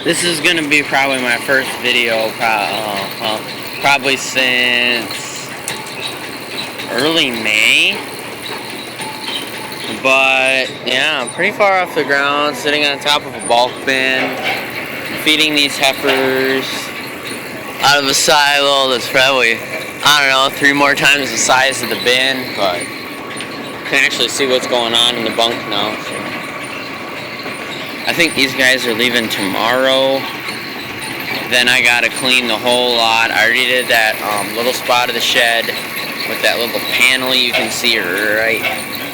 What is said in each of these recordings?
This is going to be probably my first video, probably since early May. But yeah, I'm pretty far off the ground, sitting on top of a bulk bin, feeding these heifers out of a silo that's probably, I don't know, 3 more times the size of the bin, but I can actually see what's going on in the bunk now. So I think these guys are leaving tomorrow. Then I gotta clean the whole lot. I already did that little spot of the shed with that little panel you can see right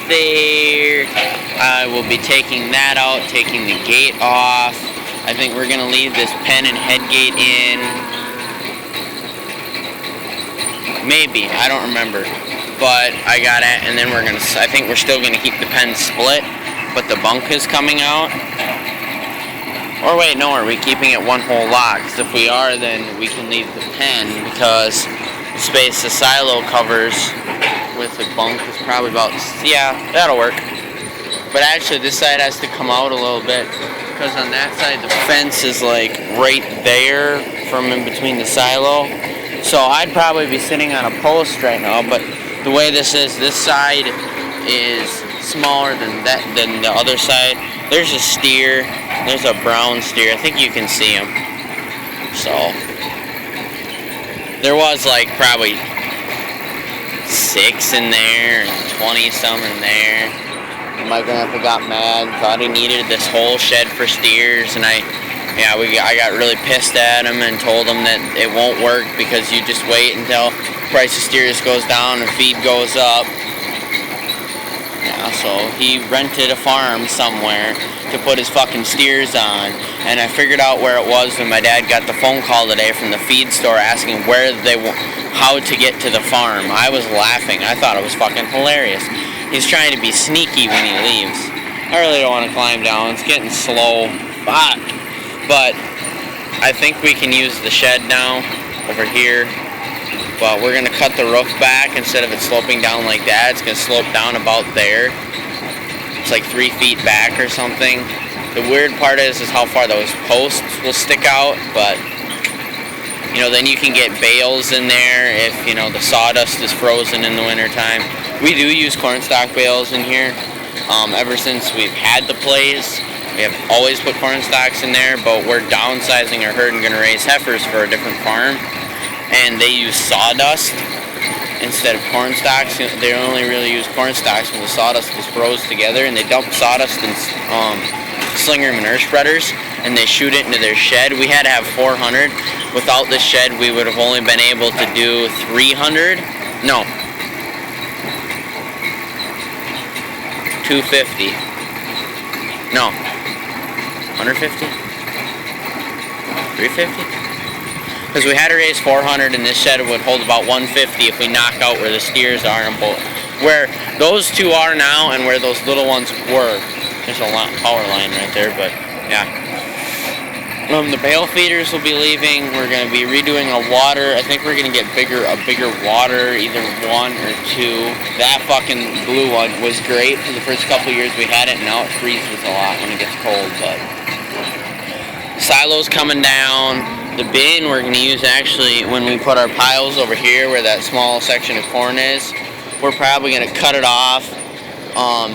there. I will be taking that out, taking the gate off. I think we're gonna leave this pen and head gate in. Maybe, I don't remember. But I got it, and then I think we're still gonna keep the pen split, but the bunk is coming out. Or wait, no, are we keeping it one whole lot? Because if we are, then we can leave the pen, because the space the silo covers with the bunk is probably about, yeah, that'll work. But actually, this side has to come out a little bit, because on that side, the fence is like right there from in between the silo. So I'd probably be sitting on a post right now, but the way this is, this side is smaller than the other side. There's a steer. There's a brown steer. I think you can see him. So there was like probably 6 in there and 20 some in there. My grandpa got mad, thought he needed this whole shed for steers, and I got really pissed at him and told him that it won't work because you just wait until the price of steers goes down and feed goes up. Yeah, so he rented a farm somewhere to put his fucking steers on, and I figured out where it was when my dad got the phone call today from the feed store asking how to get to the farm. I was laughing. I thought it was fucking hilarious. He's trying to be sneaky when he leaves. I really don't want to climb down. It's getting slow. Fuck. But I think we can use the shed now over here. But we're going to cut the roof back. Instead of it sloping down like that, it's going to slope down about there. It's like 3 feet back or something. The weird part is how far those posts will stick out. But, then you can get bales in there if, the sawdust is frozen in the wintertime. We do use cornstalk bales in here. Ever since we've had the place, we have always put cornstalks in there, but we're downsizing our herd and going to raise heifers for a different farm. And they use sawdust instead of cornstalks. They only really use cornstalks when the sawdust is froze together, and they dump sawdust in slinger manure spreaders, and they shoot it into their shed. We had to have 400. Without the shed, we would have only been able to do 300. No. 250. No. 150? 350? Because we had to raise 400, and this shed would hold about 150 if we knock out where the steers are, and where those two are now and where those little ones were. There's a power line right there, but yeah. The bale feeders will be leaving. We're going to be redoing a water. I think we're going to get a bigger water, either 1 or 2. That fucking blue one was great for the first couple of years we had it, and now it freezes a lot when it gets cold. But silo's coming down. The bin we're going to use actually when we put our piles over here where that small section of corn is. We're probably going to cut it off,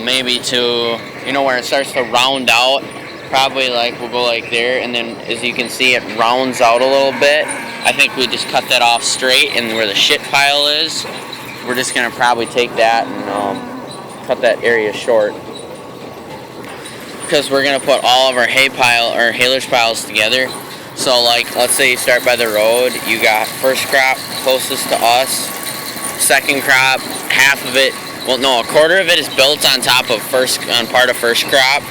maybe to, where it starts to round out. Probably we'll go like there, and then as you can see it rounds out a little bit. I think we just cut that off straight, and where the shit pile is, we're just going to probably take that and cut that area short. Because we're going to put all of our hay pile or haylage piles together. So let's say you start by the road, you got first crop closest to us, second crop, half of it, a quarter of it is built on top of part of first crop,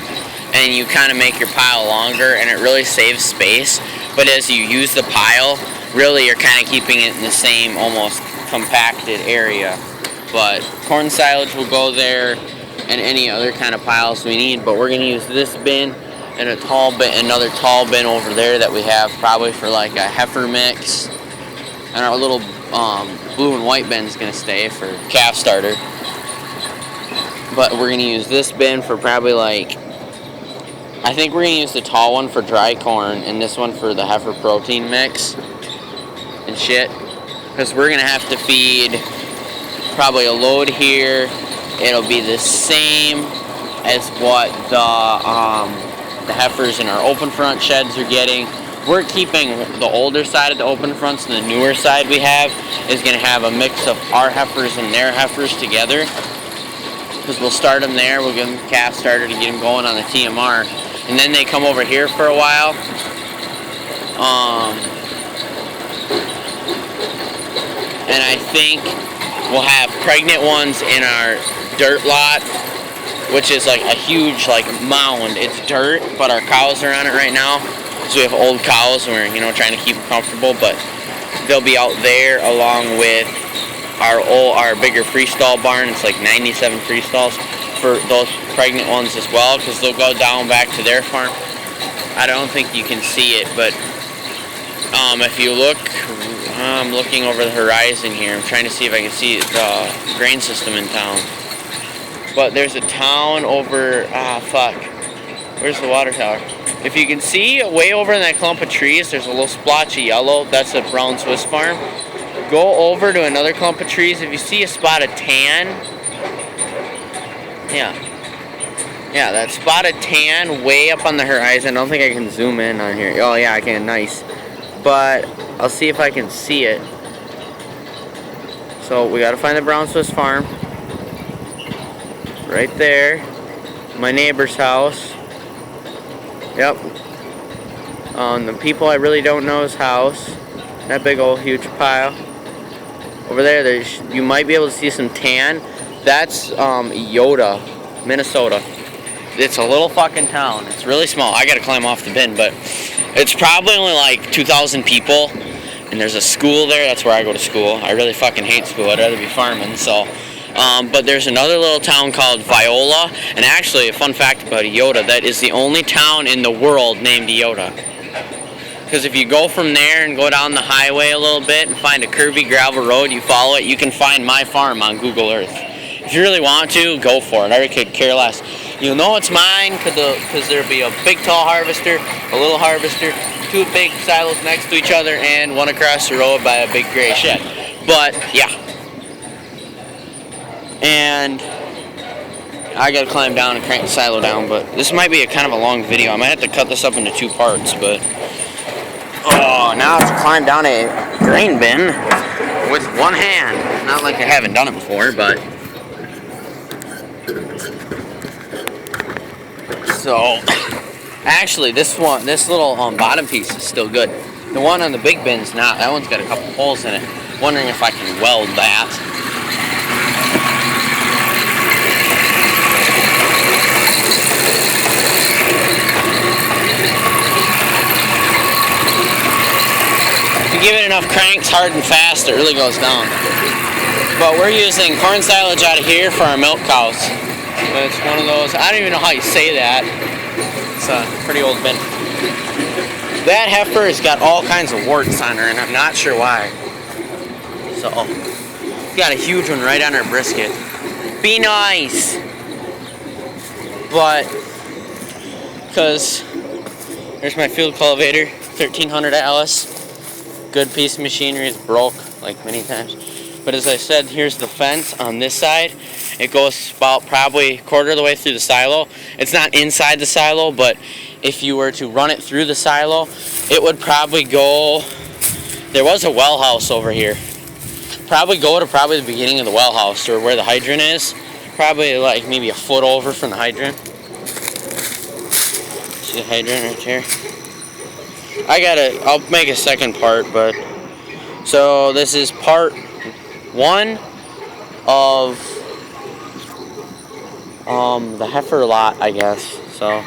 and you kind of make your pile longer, and it really saves space. But as you use the pile, really you're kind of keeping it in the same almost compacted area. But corn silage will go there, and any other kind of piles we need. But we're going to use this bin and another tall bin over there that we have probably for a heifer mix. And our little blue and white bin is going to stay for calf starter. But we're going to use this bin for probably I think we're gonna use the tall one for dry corn and this one for the heifer protein mix and shit. Because we're gonna have to feed probably a load here. It'll be the same as what the heifers in our open front sheds are getting. We're keeping the older side of the open fronts, and the newer side we have is going to have a mix of our heifers and their heifers together. Because we'll start them there, we'll give them a calf starter to get them going on the TMR. And then they come over here for a while. And I think we'll have pregnant ones in our dirt lot, which is like a huge like mound. It's dirt, but our cows are on it right now. So we have old cows and we're trying to keep them comfortable, but they'll be out there along with our bigger freestall barn. It's like 97 freestalls for those pregnant ones as well, because they'll go down back to their farm. I don't think you can see it, but if you look, I'm looking over the horizon here. I'm trying to see if I can see the grain system in town. But there's a town over, where's the water tower? If you can see way over in that clump of trees, there's a little splotch of yellow. That's a brown Swiss farm. Go over to another clump of trees. If you see a spot of tan, yeah, that spot of tan way up on the horizon. I don't think I can zoom in on here. Oh yeah, I can, nice. But I'll see if I can see it. So we gotta find the brown Swiss farm. Right there. My neighbor's house. Yep. The people I really don't know's house. That big old huge pile. Over there, you might be able to see some tan. That's Yoda, Minnesota. It's a little fucking town. It's really small. I gotta climb off the bin, but it's probably only like 2,000 people. And there's a school there. That's where I go to school. I really fucking hate school. I'd rather be farming, so... but there's another little town called Viola, and actually a fun fact about Iota, that is the only town in the world named Iota. Because if you go from there and go down the highway a little bit and find a curvy gravel road, you follow it, you can find my farm on Google Earth. If you really want to, go for it. I could care less. You'll know it's mine because there'll be a big tall harvester, a little harvester, two big silos next to each other, and one across the road by a big gray shed. But yeah. And I gotta climb down and crank the silo down, but this might be a kind of a long video. I might have to cut this up into 2 parts, but now I have to climb down a grain bin with one hand. Not like I haven't done it before, but so actually this little bottom piece is still good. The one on the big bin's not. That one's got a couple holes in it. Wondering if I can weld that. If you give it enough cranks hard and fast, it really goes down. But we're using corn silage out of here for our milk cows. But it's one of those, I don't even know how you say that. It's a pretty old bin. That heifer has got all kinds of warts on her, and I'm not sure why. So, got a huge one right on her brisket. Be nice! But, because there's my field cultivator, 1300 Alice. Good piece of machinery. It's broke like many times. But as I said, here's the fence on this side. It goes about probably a quarter of the way through the silo. It's not inside the silo, but if you were to run it through the silo, it would probably go... There was a well house over here. Probably go to the beginning of the well house, or where the hydrant is. Probably like maybe a foot over from the hydrant. See the hydrant right here? I'll make a second part, but... So this is part 1 of the heifer lot, I guess. So